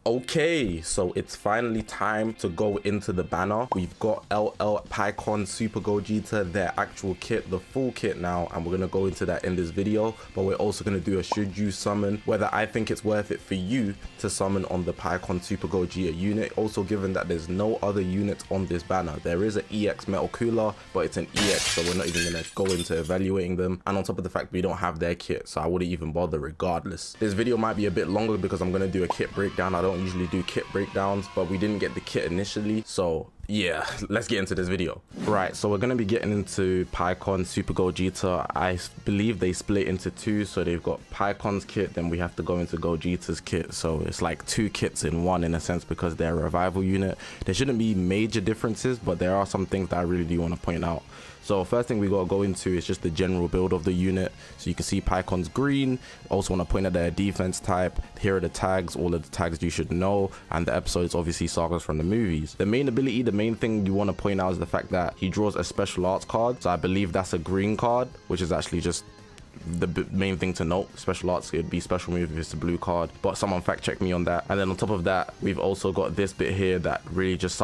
Okay, so it's finally time to go into the banner. We've got LL Pikkon Super Gogeta, their actual kit, the full kit now, and we're gonna go into that in this video. But we're also gonna do a should you summon, whether I think it's worth it for you to summon on the Pikkon Super Gogeta unit. Also, given that there's no other units on this banner, there is an EX Metal Cooler, but it's an EX, so we're not even gonna go into evaluating them. And on top of the fact we don't have their kit, so I wouldn't even bother regardless. This video might be a bit longer because I'm gonna do a kit breakdown. I don't usually do kit breakdowns, but we didn't get the kit initially, so yeah, let's get into this video. Right, so we're gonna be getting into Pikkon Super Gogeta. I believe they split into two, so they've got Pikkon's kit, then we have to go into Gogeta's kit. So it's like two kits in one in a sense, because they're a revival unit. There shouldn't be major differences, but there are some things that I really do want to point out. So first thing we gotta go into is just the general build of the unit. So you can see Pikkon's green. Also want to point out their defense type. Here are the tags, all of the tags you should know, and the episodes obviously sagas from the movies. The main ability, the main thing you want to point out is the fact that he draws a special arts card. So I believe that's a green card, which is actually just the main thing to note. Special arts, it'd be special move if it's a blue card, but someone fact check me on that. And then on top of that, we've also got this bit here that really just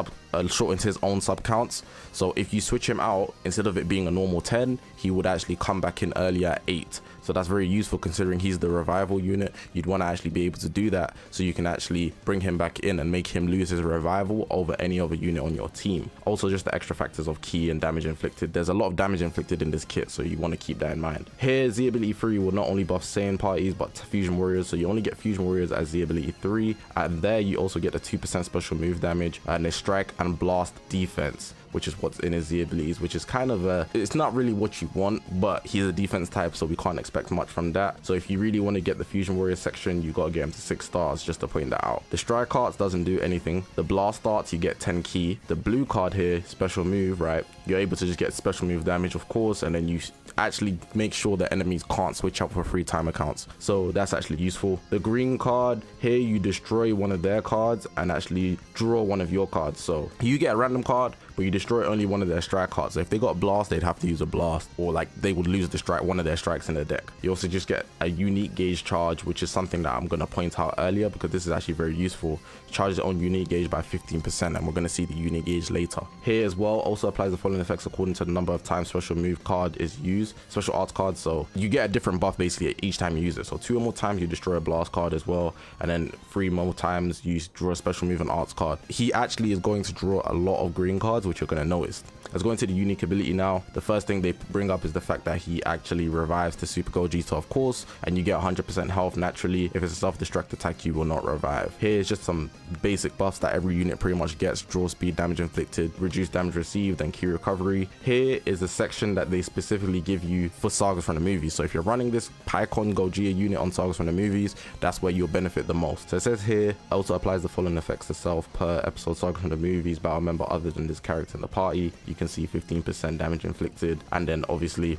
shortens his own sub counts. So if you switch him out, instead of it being a normal 10, he would actually come back in earlier at 8. So that's very useful considering he's the revival unit. You'd want to actually be able to do that so you can actually bring him back in and make him lose his revival over any other unit on your team. Also, just the extra factors of ki and damage inflicted. There's a lot of damage inflicted in this kit, so you want to keep that in mind. Here, Z ability 3 will not only buff Saiyan parties but fusion warriors, so you only get fusion warriors as Z ability 3. And there you also get a 2% special move damage and a strike and blast defense, which is what's in his Z abilities, which is kind of it's not really what you want, but he's a defense type, so we can't expect much from that. So if you really want to get the fusion warrior section, you gotta get him to 6 stars, just to point that out. The strike arts doesn't do anything. The blast arts, you get 10 ki. The blue card here, special move, right, you're able to just get special move damage, of course, and then you actually make sure that enemies can't switch up for free time accounts, so that's actually useful. The green card here, you destroy one of their cards and actually draw one of your cards. So you get a random card, but you destroy only one of their strike cards. So if they got a blast, they'd have to use a blast, or like they would lose the strike, one of their strikes in the deck. You also just get a unique gauge charge, which is something that I'm going to point out earlier because this is actually very useful. Charges on unique gauge by 15%, and we're going to see the unique gauge later. Here as well, also applies the following effects according to the number of times special move card is used, special arts card. So you get a different buff basically each time you use it. So 2 or more times you destroy a blast card as well, and then 3 more times you draw a special move and arts card. He actually is going to draw a lot of green cards, which you're going to notice. Let's go into the unique ability now. The first thing they bring up is the fact that he actually revives the Super Gogeta, of course, and you get 100% health naturally. If it's a self-destruct attack, you will not revive. Here's just some basic buffs that every unit pretty much gets: draw speed, damage inflicted, reduced damage received, and ki recovery. Here is a section that they specifically give you for sagas from the movies. So if you're running this Pikkon Gogeta unit on sagas from the movies, that's where you'll benefit the most. So it says here, also applies the following effects to self per episode saga from the movies by a member other than this character in the party. You can see 15% damage inflicted, and then obviously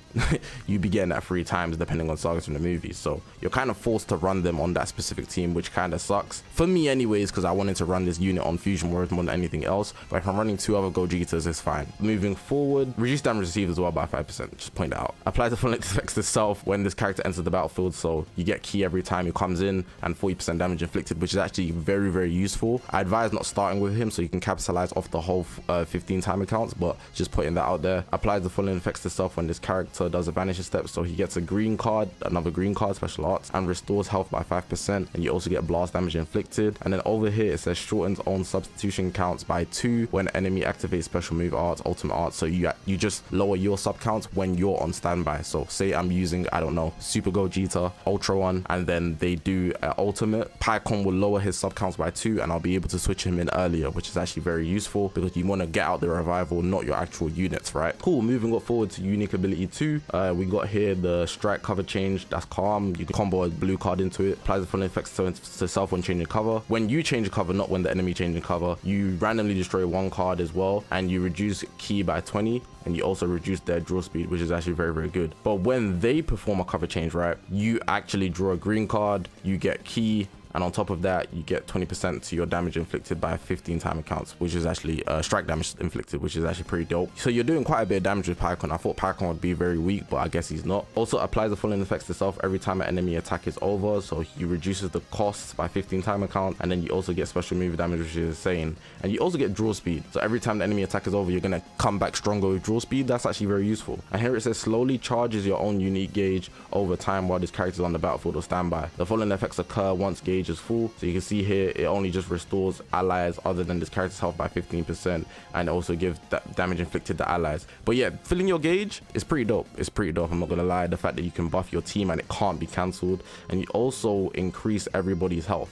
you be getting that 3 times depending on sagas from the movies. So you're kind of forced to run them on that specific team, which kind of sucks for me anyways, because I wanted to run this unit on fusion warriors more than anything else. But if I'm running 2 other Gogetas, it's fine. Moving forward, reduce damage received as well by 5%, just point that out. Apply the following effects to self when this character enters the battlefield, so you get ki every time he comes in, and 40% damage inflicted, which is actually very, very useful. I advise not starting with him so you can capitalize off the whole 15 time accounts, but just putting that out there. Applies the following effects to self when this character does a vanisher step, so he gets a green card, another green card, special arts, and restores health by 5%, and you also get blast damage inflicted. And then over here it says shortens own substitution counts by 2 when enemy activates special move arts, ultimate arts. So you just lower your sub counts when you're on standby. So say I'm using, I don't know, Super Gogeta Ultra 1, and then they do ultimate, Pikkon will lower his sub counts by 2, and I'll be able to switch him in earlier, which is actually very useful because you want to get out the revival, not your actual units, right? Cool. Moving forward to unique ability 2, we got here the strike cover change. That's calm. You can combo a blue card into it. Applies the following effects to self when changing cover. When you change cover, not when the enemy changes cover, you randomly destroy 1 card as well, and you reduce ki by 20, and you also reduce their draw speed, which is actually very, very good. But when they perform a cover change, right, you actually draw a green card, you get ki, and on top of that you get 20% to your damage inflicted by 15 time accounts, which is actually strike damage inflicted, which is actually pretty dope. So you're doing quite a bit of damage with Pikkon. I thought Pikkon would be very weak, but I guess he's not. Also applies the following effects to self every time an enemy attack is over, so he reduces the costs by 15 time account, and then you also get special move damage, which is insane, and you also get draw speed. So every time the enemy attack is over, you're gonna come back stronger with draw speed. That's actually very useful. And here it says slowly charges your own unique gauge over time while this character is on the battlefield or standby. The following effects occur once gauge is full. So you can see here it only just restores allies other than this character's health by 15%, and also gives that damage inflicted to allies. But yeah, filling your gauge is pretty dope. It's pretty dope, I'm not gonna lie. The fact that you can buff your team and it can't be cancelled, and you also increase everybody's health,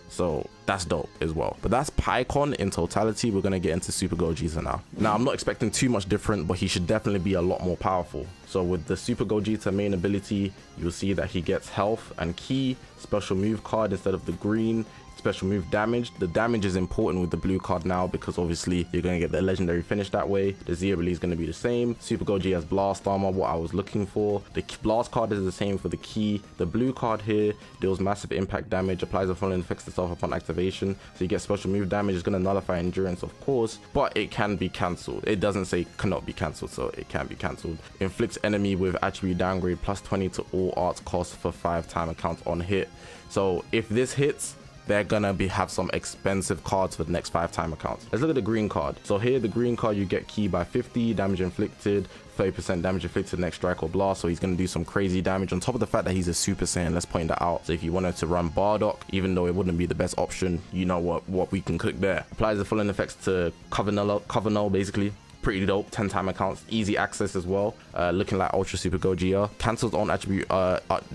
so that's dope as well. But that's Pikkon in totality. We're gonna get into Super Gogeta now. Now I'm not expecting too much different, but he should definitely be a lot more powerful. So with the Super Gogeta main ability, you'll see that he gets health and key, special move card instead of the green, special move damage. The damage is important with the blue card now because obviously you're going to get the legendary finish that way. The Z ability is going to be the same. Super Gogeta has blast armor, what I was looking for. The blast card is the same for the key. The blue card here deals massive impact damage, applies the following effects to self upon activation. So you get special move damage. It's going to nullify endurance, of course, but it can be cancelled. It doesn't say cannot be cancelled, so it can be cancelled. Inflicts enemy with attribute downgrade plus 20 to all arts costs for 5 time accounts on hit. So if this hits, they're gonna have some expensive cards for the next 5 time accounts. Let's look at the green card. So here, the green card, you get key by 50, damage inflicted, 30% damage inflicted next strike or blast. So he's gonna do some crazy damage on top of the fact that he's a Super Saiyan. Let's point that out. So if you wanted to run Bardock, even though it wouldn't be the best option, you know what we can cook there. Applies the following effects to cover null basically. Pretty dope. 10 time accounts, easy access as well, looking like Ultra Super Gogeta. Cancels on attribute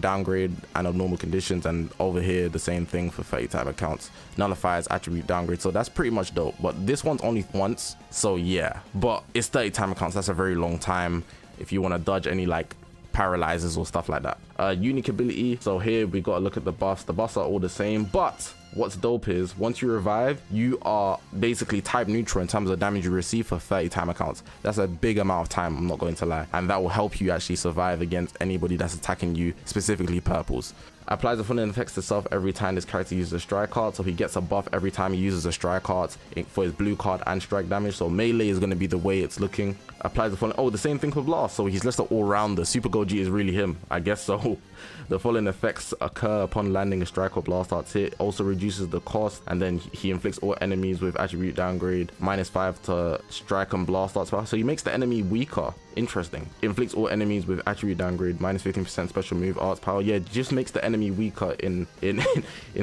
downgrade and abnormal conditions, and over here the same thing for 30 time accounts, nullifies attribute downgrade. So that's pretty much dope, but this one's only once, so yeah, but it's 30 time accounts. That's a very long time if you want to dodge any like paralyzers or stuff like that. Unique ability. So here we got to look at the buffs. The buffs are all the same, but what's dope is once you revive, you are basically type neutral in terms of damage you receive for 30 time accounts. That's a big amount of time, I'm not going to lie, and that will help you actually survive against anybody that's attacking you, specifically purples. Applies the following effects to self every time this character uses a strike card. So he gets a buff every time he uses a strike card for his blue card and strike damage. So melee is going to be the way it's looking. Applies the following, the same thing for blast. So he's just an all-rounder. Super Gogeta is really him, I guess so. The following effects occur upon landing a strike or blast arts hit. Also reduces the cost, and then he inflicts all enemies with attribute downgrade, -5 to strike and blast arts power. So he makes the enemy weaker. Interesting. Inflicts all enemies with attribute downgrade, -15% special move arts power. Yeah, just makes the enemy weaker in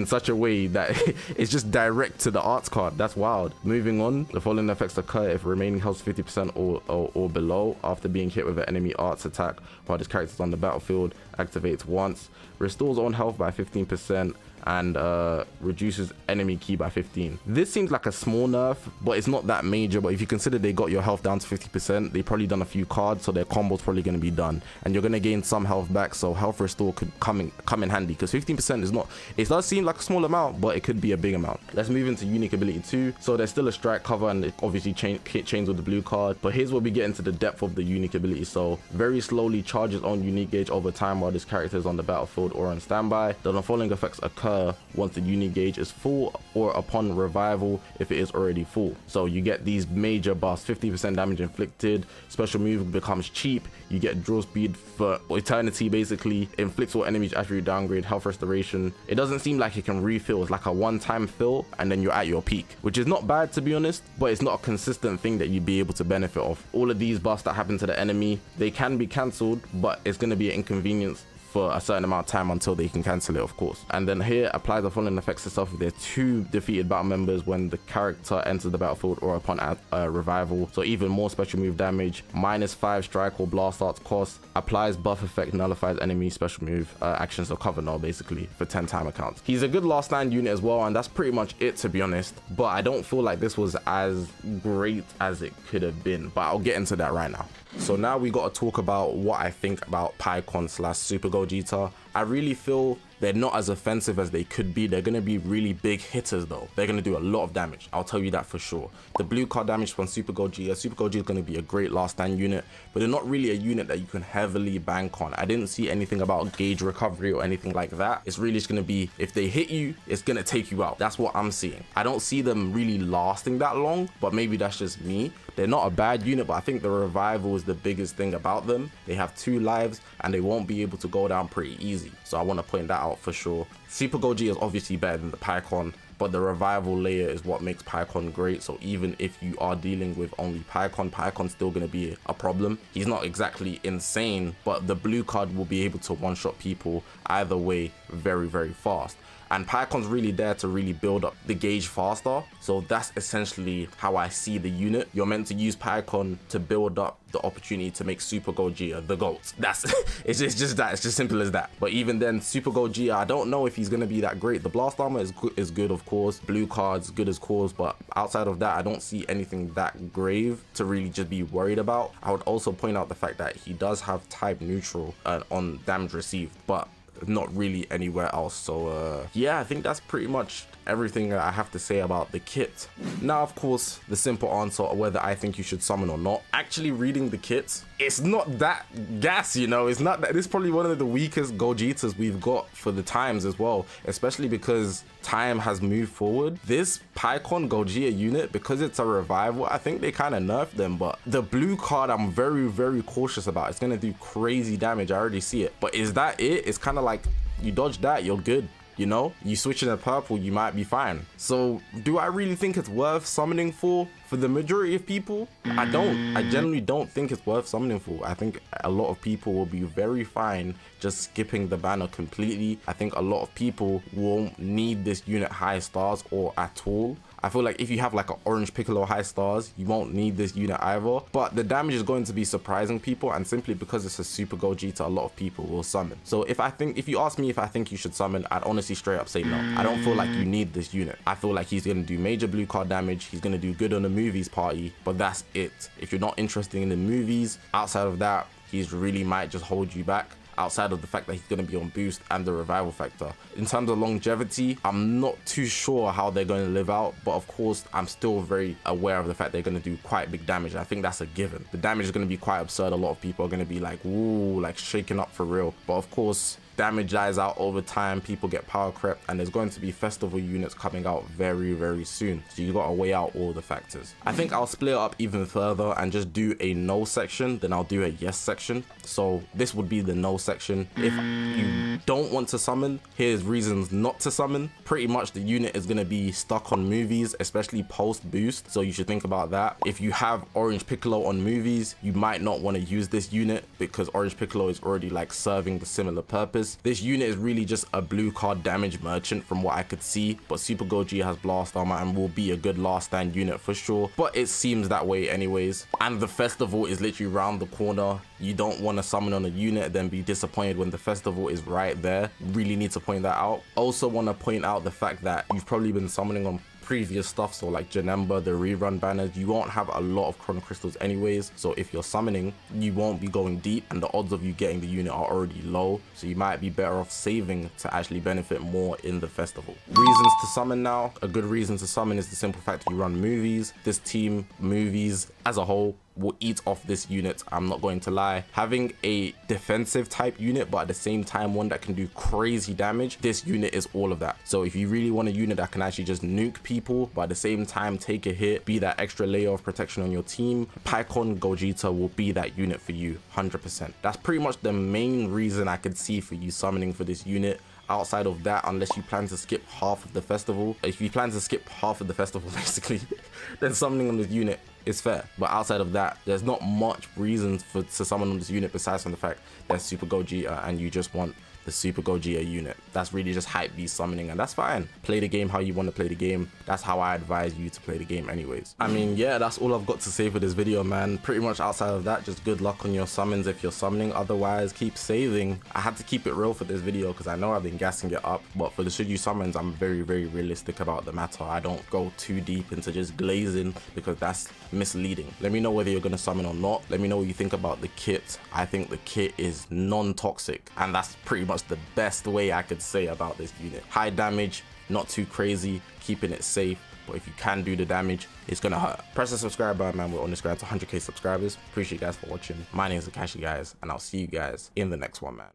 such a way that it's just direct to the arts card. That's wild. Moving on, the following effects occur if remaining health 50% or below after being hit with an enemy arts attack while this character is on the battlefield. Activates once, restores own health by 15%, and reduces enemy key by 15. This seems like a small nerf, but it's not that major. But if you consider they got your health down to 50%, they probably done a few cards, so their combo's probably going to be done, and you're going to gain some health back. So health restore could come in handy, because 15% is not, it does seem like a small amount, but it could be a big amount. Let's move into unique ability 2. So there's still a strike cover, and it obviously chains with the blue card, but here's where we get into the depth of the unique ability. So very slowly charges on unique gauge over time while this character is on the battlefield or on standby. The following effects occur once the unique gauge is full or upon revival if it is already full. So you get these major buffs: 50% damage inflicted, special move becomes cheap, you get draw speed for eternity basically, inflicts all enemies attribute downgrade, health restoration. It doesn't seem like it can refill. It's like a one-time fill and then you're at your peak, which is not bad to be honest, but it's not a consistent thing that you'd be able to benefit off. All of these buffs that happen to the enemy, they can be cancelled, but it's going to be an inconvenience for a certain amount of time until they can cancel it, of course. And then here, apply the following effects to self if there are 2 defeated battle members when the character enters the battlefield or upon revival. So even more special move damage, -5 strike or blast arts cost, applies buff effect, nullifies enemy special move actions, or cover null basically, for 10 time accounts. He's a good last stand unit as well, and that's pretty much it to be honest, but I don't feel like this was as great as it could have been, but I'll get into that right now. So now we got to talk about what I think about Pikkon / Super Gogeta. I really feel they're not as offensive as they could be. They're going to be really big hitters though. They're going to do a lot of damage. I'll tell you that for sure. The blue card damage from Super Gogeta. Super Gogeta is going to be a great last stand unit, but they're not really a unit that you can heavily bank on. I didn't see anything about gauge recovery or anything like that. It's really just going to be, if they hit you, it's going to take you out. That's what I'm seeing. I don't see them really lasting that long, but maybe that's just me. They're not a bad unit, but I think the revival is the biggest thing about them. They have 2 lives and they won't be able to go down pretty easy. So I want to point that out for sure. Super Gogeta is obviously better than the Pikkon, but the revival layer is what makes Pikkon great. So even if you are dealing with only Pikkon's still going to be a problem. He's not exactly insane, but the blue card will be able to one-shot people either way very, very fast. And Pikkon's really there to really build up the gauge faster. So that's essentially how I see the unit. You're meant to use Pikkon to build up the opportunity to make Super Gogeta the GOAT. That's it's just that. It's just simple as that. But even then, Super Gogeta, I don't know if he's going to be that great. The blast armor is good, of course. Blue card's good as course, but outside of that, I don't see anything that grave to really just be worried about. I would also point out the fact that he does have type neutral on damage received, but not really anywhere else. So yeah, I think that's pretty much everything that I have to say about the kit. Now, of course, the simple answer whether I think you should summon or not. Actually reading the kit, it's not that gas, you know. It's not that. This is probably one of the weakest Gogetas we've got for the times as well, especially because time has moved forward. This Pikkon Gogeta unit, because it's a revival, I think they kind of nerfed them, but the blue card I'm very, very cautious about. It's going to do crazy damage. I already see it. But is that it? It's kind of like you dodge that, you're good. You know, you switch in a purple, you might be fine. So do I really think it's worth summoning for the majority of people? I don't. I generally don't think it's worth summoning for. I think a lot of people will be very fine just skipping the banner completely. I think a lot of people won't need this unit high stars or at all. I feel like if you have like an orange Piccolo high stars, you won't need this unit either. But the damage is going to be surprising people, and simply because it's a Super Gogeta, a lot of people will summon. So if you ask me if I think you should summon, I'd honestly straight up say no. I don't feel like you need this unit. I feel like he's going to do major blue card damage. He's going to do good on the movies party, but that's it. If you're not interested in the movies, outside of that, he's really might just hold you back. Outside of the fact that he's going to be on boost and the revival factor. In terms of longevity, I'm not too sure how they're going to live out, but of course I'm still very aware of the fact they're going to do quite big damage. I think that's a given. The damage is going to be quite absurd. A lot of people are going to be like, ooh, like shaking up for real. But of course, damage dies out over time, people get power crept, and there's going to be festival units coming out very, very soon. So you got to weigh out all the factors. I think I'll split it up even further and just do a no section, then I'll do a yes section. So this would be the no section. If you don't want to summon, here's reasons not to summon. Pretty much the unit is going to be stuck on movies, especially post boost, so you should think about that. If you have Orange Piccolo on movies, you might not want to use this unit because Orange Piccolo is already like serving the similar purpose. This unit is really just a blue card damage merchant from what I could see, but Super Gogeta has blast armor and will be a good last stand unit for sure, but it seems that way anyways. And the festival is literally around the corner. You don't want to summon on a unit then be disappointed when the festival is right there. Really need to point that out. Also want to point out the fact that you've probably been summoning on previous stuff, so like Janemba, the rerun banners, you won't have a lot of chrono crystals anyways, so if you're summoning, you won't be going deep and the odds of you getting the unit are already low, so you might be better off saving to actually benefit more in the festival. Reasons to summon now. A good reason to summon is the simple fact that you run movies. This team, movies as a whole, will eat off this unit. I'm not going to lie. Having a defensive type unit, but at the same time one that can do crazy damage, this unit is all of that. So if you really want a unit that can actually just nuke people, but at the same time take a hit, be that extra layer of protection on your team, Pikkon Gogeta will be that unit for you 100%. That's pretty much the main reason I could see for you summoning for this unit. Outside of that, unless you plan to skip half of the festival, if you plan to skip half of the festival basically, then summoning on this unit is fair. But outside of that, there's not much reasons to summon on this unit besides from the fact that Super Gogeta and you just want the Super Gogeta unit. That's really just hype beast summoning, and that's fine. Play the game how you want to play the game. That's how I advise you to play the game anyways. I mean, yeah, that's all I've got to say for this video, man. Pretty much outside of that, just good luck on your summons if you're summoning. Otherwise, keep saving. I had to keep it real for this video because I know I've been gassing it up, but for the should you summons, I'm very, very realistic about the matter. I don't go too deep into just glazing because that's misleading. Let me know whether you're going to summon or not. Let me know what you think about the kit. I think the kit is non-toxic, and that's pretty much much the best way I could say about this unit. High damage, not too crazy, keeping it safe, but if you can do the damage, it's gonna hurt. Press the subscribe button, man. We're on this grind to 100k subscribers. Appreciate you guys for watching. My name is Zakashi, guys, and I'll see you guys in the next one, man.